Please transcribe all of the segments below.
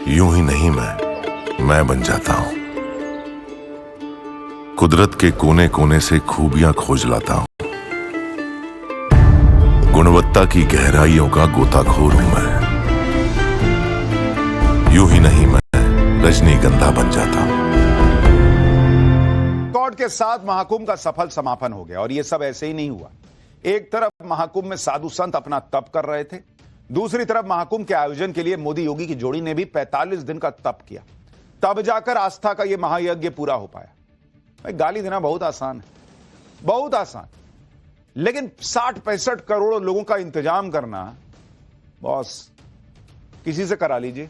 यूं ही नहीं मैं बन जाता हूं। कुदरत के कोने कोने से खूबियां खोज लाता हूं। गुणवत्ता की गहराइयों का गोताखोर हूं मैं। यूं ही नहीं मैं रजनीगंधा बन जाता हूं। रिकॉर्ड के साथ महाकुंभ का सफल समापन हो गया और यह सब ऐसे ही नहीं हुआ। एक तरफ महाकुंभ में साधु संत अपना तप कर रहे थे, दूसरी तरफ महाकुंभ के आयोजन के लिए मोदी योगी की जोड़ी ने भी 45 दिन का तप किया। तब जाकर आस्था का यह महायज्ञ पूरा हो पाया। भाई, गाली देना बहुत आसान है, बहुत आसान, लेकिन 60-65 करोड़ लोगों का इंतजाम करना, बॉस किसी से करा लीजिए,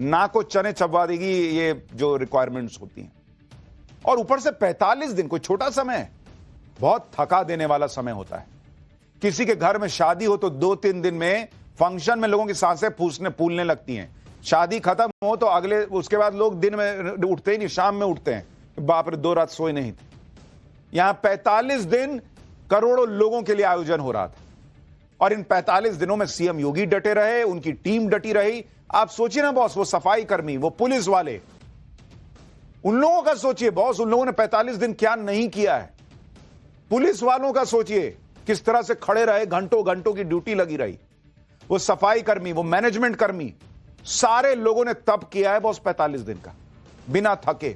ना को चने चबवा देगी ये जो रिक्वायरमेंट्स होती हैं। और ऊपर से 45 दिन कोई छोटा समय है, बहुत थका देने वाला समय होता है। किसी के घर में शादी हो तो 2-3 दिन में फंक्शन में लोगों की सांसें फूलने लगती हैं। शादी खत्म हो तो उसके बाद लोग दिन में उठते ही नहीं, शाम में उठते हैं, बाप रे 2 रात सोए नहीं थे। यहां 45 दिन करोड़ों लोगों के लिए आयोजन हो रहा था और इन 45 दिनों में सीएम योगी डटे रहे, उनकी टीम डटी रही। आप सोचिए ना बॉस, वो सफाई कर्मी, वो पुलिस वाले, उन लोगों का सोचिए बॉस, उन लोगों ने 45 दिन क्या नहीं किया है। पुलिस वालों का सोचिए किस तरह से खड़े रहे, घंटों घंटों की ड्यूटी लगी रही। वो सफाई कर्मी, वो मैनेजमेंट कर्मी, सारे लोगों ने तप किया है बॉस 45 दिन का, बिना थके।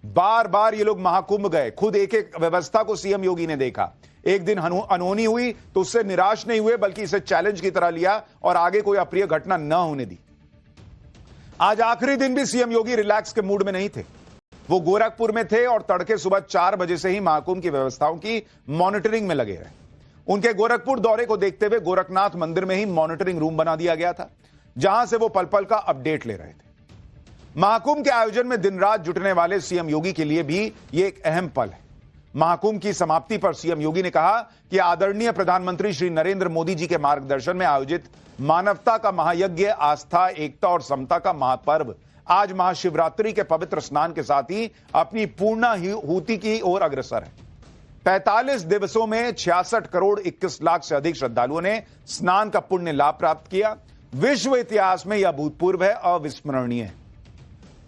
बार बार ये लोग महाकुंभ गए, खुद एक एक व्यवस्था को सीएम योगी ने देखा। एक दिन अनहोनी हुई तो उससे निराश नहीं हुए, बल्कि इसे चैलेंज की तरह लिया और आगे कोई अप्रिय घटना न होने दी। आज आखिरी दिन भी सीएम योगी रिलैक्स के मूड में नहीं थे। वो गोरखपुर में थे और तड़के सुबह 4 बजे से ही महाकुंभ की व्यवस्थाओं की मॉनिटरिंग में लगे रहे। उनके गोरखपुर दौरे को देखते हुए गोरखनाथ मंदिर में ही मॉनिटरिंग रूम बना दिया गया था, जहां से वो पल पल का अपडेट ले रहे थे। महाकुंभ के आयोजन में दिन रात जुटने वाले सीएम योगी के लिए भी यह एक अहम पल है। महाकुंभ की समाप्ति पर सीएम योगी ने कहा कि आदरणीय प्रधानमंत्री श्री नरेंद्र मोदी जी के मार्गदर्शन में आयोजित मानवता का महायज्ञ, आस्था, एकता और समता का महापर्व आज महाशिवरात्रि के पवित्र स्नान के साथ ही अपनी पूर्णाहुति की ओर अग्रसर है। 45 दिवसों में 66 करोड़ 21 लाख से अधिक श्रद्धालुओं ने स्नान का पुण्य लाभ प्राप्त किया। विश्व इतिहास में यह भूतपूर्व है, अविस्मरणीय है।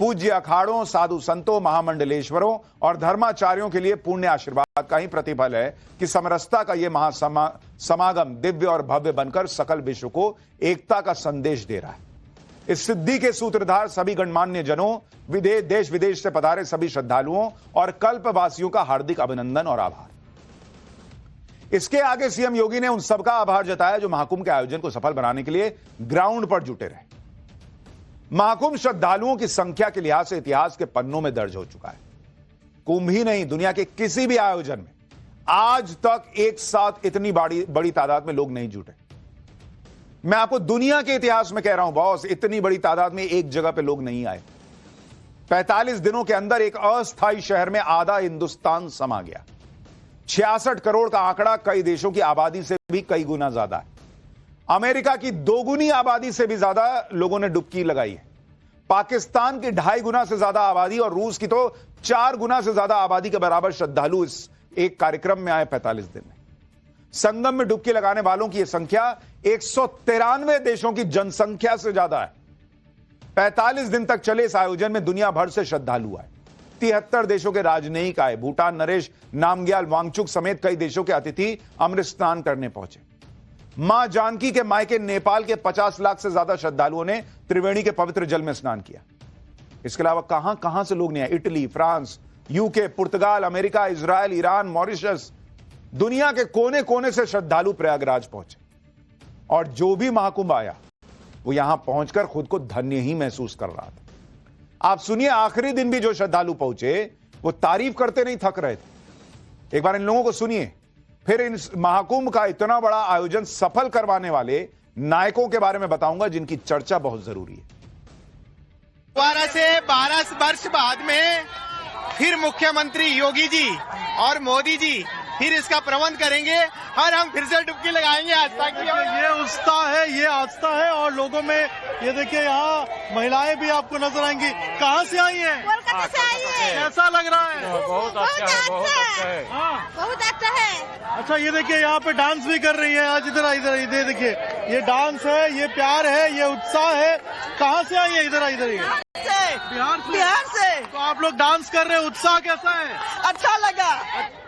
पूज्य अखाड़ों, साधु संतों, महामंडलेश्वरों और धर्माचार्यों के लिए पुण्य आशीर्वाद का ही प्रतिफल है कि समरसता का यह महासमागम दिव्य और भव्य बनकर सकल विश्व को एकता का संदेश दे रहा है। इस सिद्धि के सूत्रधार सभी गणमान्य जनों, देश विदेश से पधारे सभी श्रद्धालुओं और कल्पवासियों का हार्दिक अभिनंदन और आभार। इसके आगे सीएम योगी ने उन सबका आभार जताया जो महाकुंभ के आयोजन को सफल बनाने के लिए ग्राउंड पर जुटे रहे। महाकुंभ श्रद्धालुओं की संख्या के लिहाज से इतिहास के पन्नों में दर्ज हो चुका है। कुंभ ही नहीं, दुनिया के किसी भी आयोजन में आज तक एक साथ इतनी बड़ी तादाद में लोग नहीं जुटे। मैं आपको दुनिया के इतिहास में कह रहा हूं बॉस, इतनी बड़ी तादाद में एक जगह पे लोग नहीं आए। 45 दिनों के अंदर एक अस्थायी शहर में आधा हिंदुस्तान समा गया। 66 करोड़ का आंकड़ा कई देशों की आबादी से भी कई गुना ज्यादा है। अमेरिका की 2 गुनी आबादी से भी ज्यादा लोगों ने डुबकी लगाई है। पाकिस्तान की 2.5 गुना से ज्यादा आबादी और रूस की तो 4 गुना से ज्यादा आबादी के बराबर श्रद्धालु इस एक कार्यक्रम में आए 45 दिन में। संगम में डुबकी लगाने वालों की यह संख्या 193 देशों की जनसंख्या से ज्यादा है। 45 दिन तक चले इस आयोजन में दुनिया भर से श्रद्धालु आए। 73 देशों के राजनयिक आए। भूटान नरेश नामग्याल वांगचुक समेत कई देशों के अतिथि अमृत स्नान करने पहुंचे। मां जानकी के मायके नेपाल के 50 लाख से ज्यादा श्रद्धालुओं ने त्रिवेणी के पवित्र जल में स्नान किया। इसके अलावा कहां कहां से लोग नहीं आए। इटली, फ्रांस, यूके, पुर्तगाल, अमेरिका, इजराइल, ईरान, मॉरिशस, दुनिया के कोने कोने से श्रद्धालु प्रयागराज पहुंचे और जो भी महाकुंभ आया वो यहां पहुंचकर खुद को धन्य ही महसूस कर रहा था। आप सुनिए, आखिरी दिन भी जो श्रद्धालु पहुंचे वो तारीफ करते नहीं थक रहे थे। एक बार इन लोगों को सुनिए, फिर इन महाकुंभ का इतना बड़ा आयोजन सफल करवाने वाले नायकों के बारे में बताऊंगा जिनकी चर्चा बहुत जरूरी है। 12 से 12 वर्ष बाद में फिर मुख्यमंत्री योगी जी और मोदी जी फिर इसका प्रबंध करेंगे और हम फिर से डुबकी लगाएंगे आस्था की। ये उत्साह है, ये आस्था है और लोगों में ये देखिए यहाँ महिलाएं भी आपको नजर आएंगी। कहाँ से आई हैं? कोलकाता से आई है। कैसा लग रहा है? बहुत अच्छा है, बहुत अच्छा है। बहुत अच्छा है। अच्छा, ये देखिए यहाँ पे डांस भी कर रही है। आज इधर इधर इधर देखिए, ये डांस है, ये प्यार है, ये उत्साह है कहाँ से आई है? इधर आई, इधर ही है। बिहार से तो आप लोग डांस कर रहे हैं, उत्साह कैसा है? अच्छा लगा।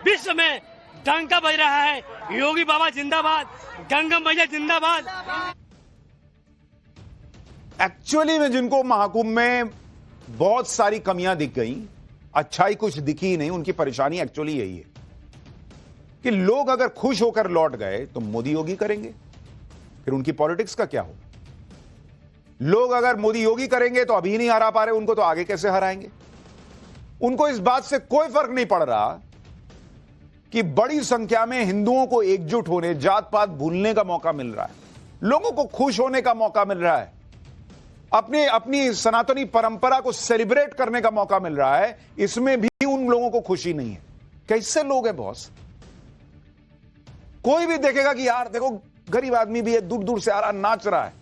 विश्व में डंका बज रहा है, योगी बाबा जिंदाबाद, गंगा मैया जिंदाबाद। एक्चुअली में जिनको महाकुंभ में बहुत सारी कमियां दिख गई, अच्छाई कुछ दिखी ही नहीं, उनकी परेशानी एक्चुअली यही है कि लोग अगर खुश होकर लौट गए तो मोदी योगी करेंगे, फिर उनकी पॉलिटिक्स का क्या होगा? लोग अगर मोदी योगी करेंगे तो अभी नहीं हरा पा रहे, उनको तो आगे कैसे हराएंगे? उनको इस बात से कोई फर्क नहीं पड़ रहा कि बड़ी संख्या में हिंदुओं को एकजुट होने, जात पात भूलने का मौका मिल रहा है, लोगों को खुश होने का मौका मिल रहा है, अपनी सनातनी परंपरा को सेलिब्रेट करने का मौका मिल रहा है। इसमें भी उन लोगों को खुशी नहीं है। कैसे लोग हैं बॉस? कोई भी देखेगा कि यार देखो गरीब आदमी भी है, दूर दूर से आ रहा, नाच रहा है,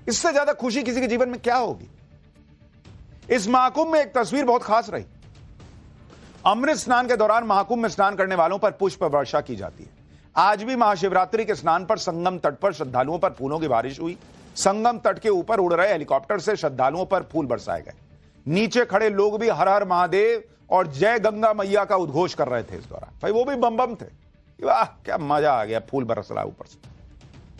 इससे ज्यादा खुशी किसी के जीवन में क्या होगी? इस महाकुंभ में एक तस्वीर बहुत खास रही। अमृत स्नान के दौरान महाकुंभ में स्नान करने वालों पर पुष्प वर्षा की जाती है। आज भी महाशिवरात्रि के स्नान पर संगम तट पर श्रद्धालुओं पर फूलों की बारिश हुई। संगम तट के ऊपर उड़ रहे हेलीकॉप्टर से श्रद्धालुओं पर फूल बरसाए गए। नीचे खड़े लोग भी हर हर महादेव और जय गंगा मैया का उद्घोष कर रहे थे इस दौरान। भाई वो भी बम बम थे। वाह क्या मजा आ गया, फूल बरस रहा ऊपर से।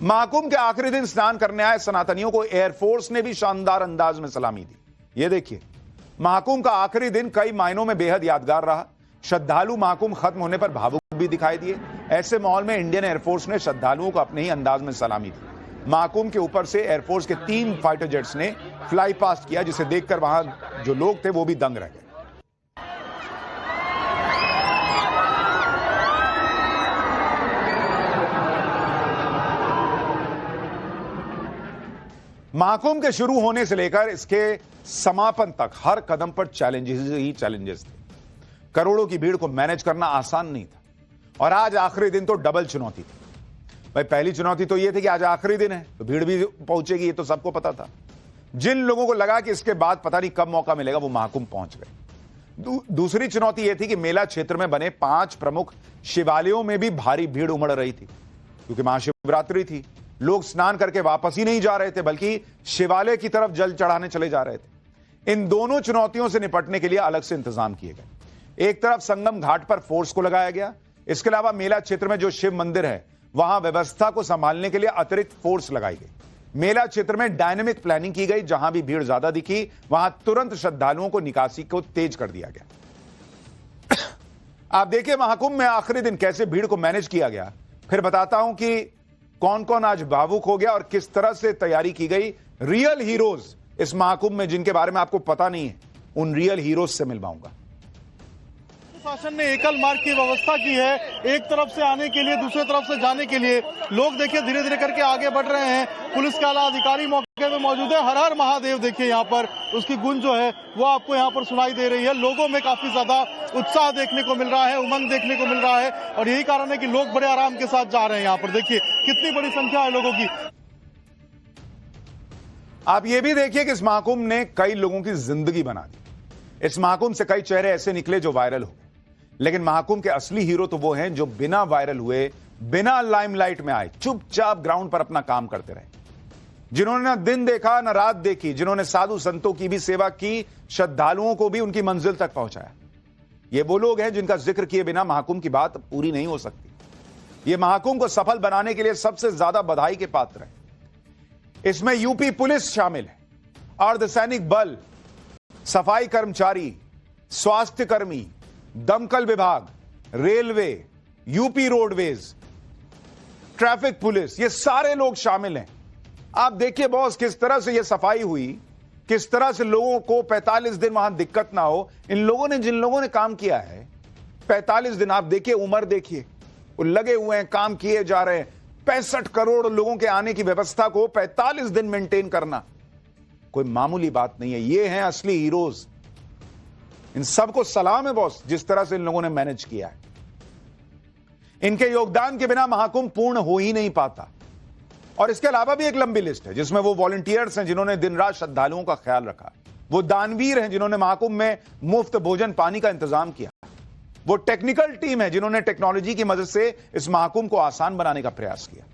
महाकुंभ के आखिरी दिन स्नान करने आए सनातनियों को एयरफोर्स ने भी शानदार अंदाज में सलामी दी। ये देखिए, महाकुंभ का आखिरी दिन कई मायनों में बेहद यादगार रहा। श्रद्धालु महाकुंभ खत्म होने पर भावुक भी दिखाई दिए। ऐसे माहौल में इंडियन एयरफोर्स ने श्रद्धालुओं को अपने ही अंदाज में सलामी दी। महाकुंभ के ऊपर से एयरफोर्स के 3 फाइटर जेट्स ने फ्लाई पास्ट किया, जिसे देखकर वहां जो लोग थे वो भी दंग रह गए। महाकुंभ के शुरू होने से लेकर इसके समापन तक हर कदम पर चैलेंजेस ही चैलेंजेस थे। करोड़ों की भीड़ को मैनेज करना आसान नहीं था, और आज आखिरी दिन तो डबल चुनौती थी। भाई पहली चुनौती तो यह थी कि आज आखिरी दिन है तो भीड़ भी पहुंचेगी, ये तो सबको पता था। जिन लोगों को लगा कि इसके बाद पता नहीं कब मौका मिलेगा, वो महाकुंभ पहुंच गए। दूसरी चुनौती यह थी कि मेला क्षेत्र में बने 5 प्रमुख शिवालयों में भी भारी भीड़ उमड़ रही थी, क्योंकि महाशिवरात्रि थी। लोग स्नान करके वापस ही नहीं जा रहे थे, बल्कि शिवालय की तरफ जल चढ़ाने चले जा रहे थे। इन दोनों चुनौतियों से निपटने के लिए अलग से इंतजाम किए गए। एक तरफ संगम घाट पर फोर्स को लगाया गया। इसके अलावा मेला क्षेत्र में जो शिव मंदिर है वहां व्यवस्था को संभालने के लिए अतिरिक्त फोर्स लगाई गई। मेला क्षेत्र में डायनेमिक प्लानिंग की गई। जहां भी भीड़ ज्यादा दिखी वहां तुरंत श्रद्धालुओं को निकासी को तेज कर दिया गया। आप देखिए महाकुंभ में आखिरी दिन कैसे भीड़ को मैनेज किया गया। फिर बताता हूं कि कौन कौन आज भावुक हो गया और किस तरह से तैयारी की गई। रियल हीरोज इस महाकुंभ में जिनके बारे में आपको पता नहीं है, उन रियल हीरोज से मिलवाऊंगा। शासन ने एकल मार्ग की व्यवस्था की है, एक तरफ से आने के लिए, दूसरे तरफ से जाने के लिए। लोग देखिए धीरे धीरे करके आगे बढ़ रहे हैं। पुलिस के आला अधिकारी मौके पे मौजूद है। हर हर महादेव देखिए यहाँ पर उसकी गूंज जो है वो आपको यहाँ पर सुनाई दे रही है। लोगों में काफी ज्यादा उत्साह देखने को मिल रहा है, उमंग देखने को मिल रहा है, और यही कारण है कि लोग बड़े आराम के साथ जा रहे हैं। यहाँ पर देखिए कितनी बड़ी संख्या है लोगों की। आप ये भी देखिए कि इस महाकुंभ ने कई लोगों की जिंदगी बना दी। इस महाकुंभ से कई चेहरे ऐसे निकले जो वायरल हो गए। लेकिन महाकुंभ के असली हीरो तो वो हैं जो बिना वायरल हुए, बिना लाइमलाइट में आए, चुपचाप ग्राउंड पर अपना काम करते रहे, जिन्होंने न दिन देखा न रात देखी, जिन्होंने साधु संतों की भी सेवा की, श्रद्धालुओं को भी उनकी मंजिल तक पहुंचाया। ये वो लोग हैं जिनका जिक्र किए बिना महाकुंभ की बात पूरी नहीं हो सकती। ये महाकुंभ को सफल बनाने के लिए सबसे ज्यादा बधाई के पात्र हैं। इसमें यूपी पुलिस शामिल है, अर्धसैनिक बल, सफाई कर्मचारी, स्वास्थ्य कर्मी, दमकल विभाग, railway, UP roadways, traffic police, ये सारे लोग शामिल हैं। आप देखिए बॉस किस तरह से ये सफाई हुई, किस तरह से लोगों को 45 दिन वहां दिक्कत ना हो। इन लोगों ने, जिन लोगों ने काम किया है 45 दिन, आप देखिए उम्र देखिए, वो लगे हुए हैं, काम किए जा रहे हैं। 65 करोड़ लोगों के आने की व्यवस्था को 45 दिन मेंटेन करना कोई मामूली बात नहीं है। ये हैं असली हीरोज। इन सबको सलाम है बॉस, जिस तरह से इन लोगों ने मैनेज किया है। इनके योगदान के बिना महाकुंभ पूर्ण हो ही नहीं पाता। और इसके अलावा भी एक लंबी लिस्ट है, जिसमें वो वॉलंटियर्स हैं जिन्होंने दिन रात श्रद्धालुओं का ख्याल रखा, वो दानवीर हैं जिन्होंने महाकुंभ में मुफ्त भोजन पानी का इंतजाम किया, वो टेक्निकल टीम है जिन्होंने टेक्नोलॉजी की मदद से इस महाकुंभ को आसान बनाने का प्रयास किया।